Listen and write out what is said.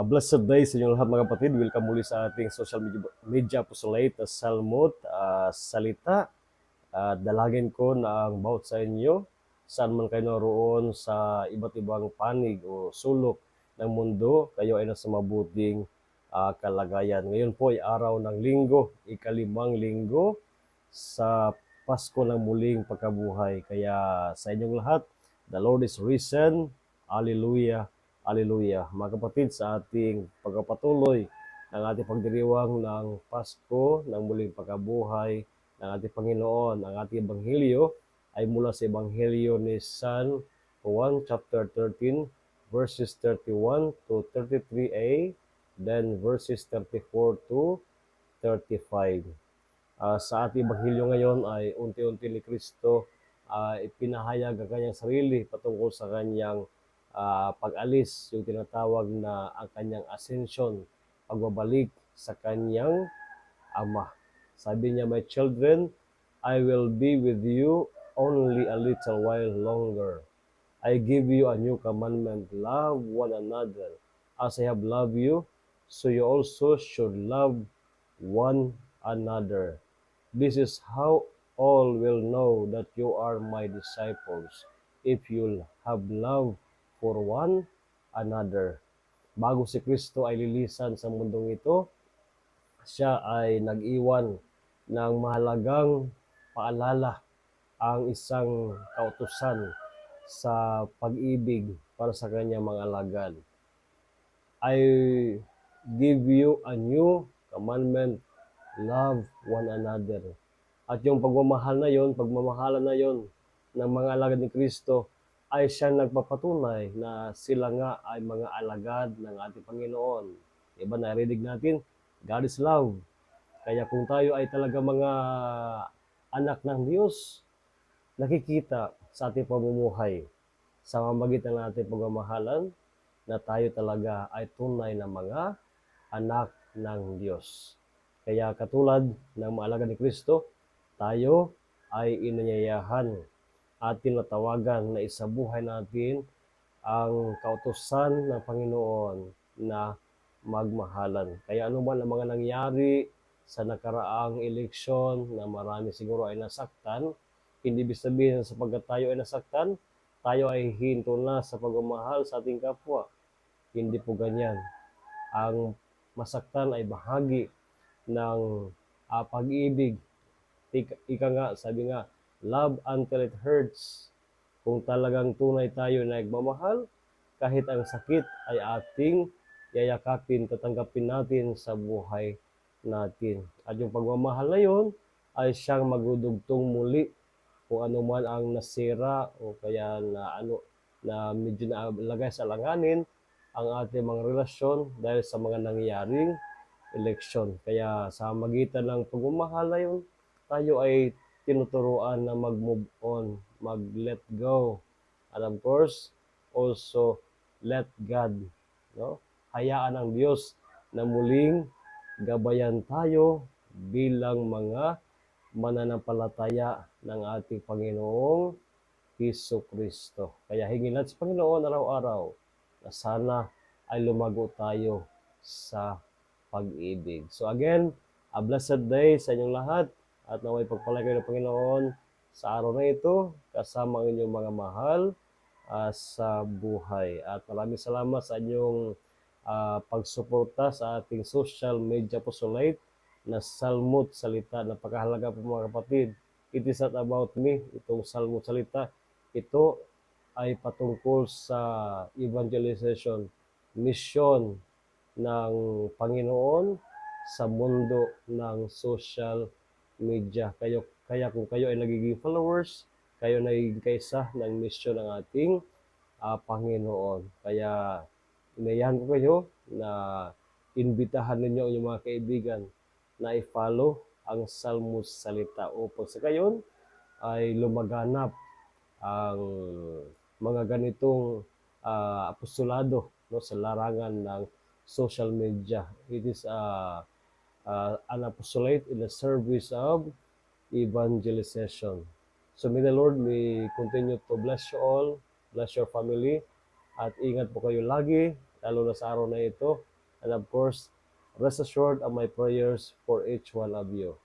Blessed day sa inyo lahat mga kapatid. Welcome muli sa ating social media apostolate na Salmot, salita. Dalagin ko na ang bawat sa inyo, saan man kayo naroon sa iba't ibang panig o sulok ng mundo, kayo ay nasa mabuting kalagayan. Ngayon po ay araw ng linggo, ikalimang linggo sa Pasko ng muling pagkabuhay. Kaya sa inyong lahat, the Lord is risen. Hallelujah. Hallelujah. Mga kapatid, sa ating pagpapatuloy ng ating pagdiriwang ng Pasko, ng muling pagkabuhay ng ating Panginoon, ang ating Ebanghelyo ay mula sa Ebanghelyo ni San Juan chapter 13, verses 31 to 33a, then verses 34 to 35. Sa ating Ebanghelyo ngayon ay unti-unti ni Kristo ipinahayag ang kanyang sarili patungkol sa kanyang pag-alis, yung tinatawag na ang kanyang ascension, pagbabalik sa kanyang Ama. Sabi niya, "My children, I will be with you only a little while longer. I give you a new commandment, love one another. As I have loved you, so you also should love one another. This is how all will know that you are my disciples, if you'll have love for one another." Bago si Kristo ay lilisan sa mundong ito, siya ay nag-iwan ng mahalagang paalala, ang isang kautusan sa pag-ibig para sa kanyang mga alagad. I give you a new commandment, love one another. At yung pagmamahal na yon, pagmamahalan na yon ng mga alagad ni Kristo ay siya nagpapatunay na sila nga ay mga alagad ng ating Panginoon. Diba, narinig natin, God is love. Kaya kung tayo ay talaga mga anak ng Diyos, nakikita sa ating pamumuhay sa pamamagitan ng ating pagmamahalan na tayo talaga ay tunay na mga anak ng Diyos. Kaya katulad ng mga alagad ni Kristo, tayo ay inanyayahan at tinatawagan na isabuhay natin ang kautusan ng Panginoon na magmahalan. Kaya ano man ang mga nangyari sa nakaraang eleksyon na marami siguro ay nasaktan, hindi ibig sabihin sapagkat tayo ay nasaktan, tayo ay hinto na sa pagmamahal sa ating kapwa. Hindi po ganyan. Ang masaktan ay bahagi ng pag-ibig. Ika nga, sabi nga, love until it hurts. Kung talagang tunay tayo na nagmamahal, kahit ang sakit ay ating yayakapin, tatanggapin natin sa buhay natin. At yung pagmamahal na yun ay siyang magdudugtong muli kung ano man ang nasira o kaya na medyo nalagay sa langanin ang ating mga relasyon dahil sa mga nangyaring eleksyon. Kaya sa magitan ng pagmamahal na yun, tayo ay tinuturuan na mag-move on, mag-let go. And of course, also let God, no? Hayaan ng Diyos na muling gabayan tayo bilang mga mananampalataya ng ating Panginoong Hesus Kristo. Kaya hingin natin sa Panginoon araw-araw na sana ay lumago tayo sa pag-ibig. So again, a blessed day sa inyong lahat at naway pagpalay kayo ng Panginoon sa araw na ito kasama ang inyong mga mahal sa buhay. At maraming salamat sa inyong pagsuporta sa ating social media apostolate na Salmot Salita. Napakahalaga po mga kapatid. It is not about me, itong Salmot Salita. Ito ay patungkol sa evangelization, mission ng Panginoon sa mundo ng social media. Kaya kung kayo ay nagiging followers, kayo na kaisa ng mission ng ating Panginoon. Kaya inayahan ko kayo na imbitahan ninyo ang inyong mga kaibigan na i-follow ang Salmos Salita upang sa gayon ay lumaganap ang mga ganitong apostolado, no, sa larangan ng social media. It is an apostolate in the service of evangelization. So may the Lord may continue to bless you all, bless your family, at ingat po kayo lagi, lalo na sa araw na ito. And of course, rest assured of my prayers for each one of you.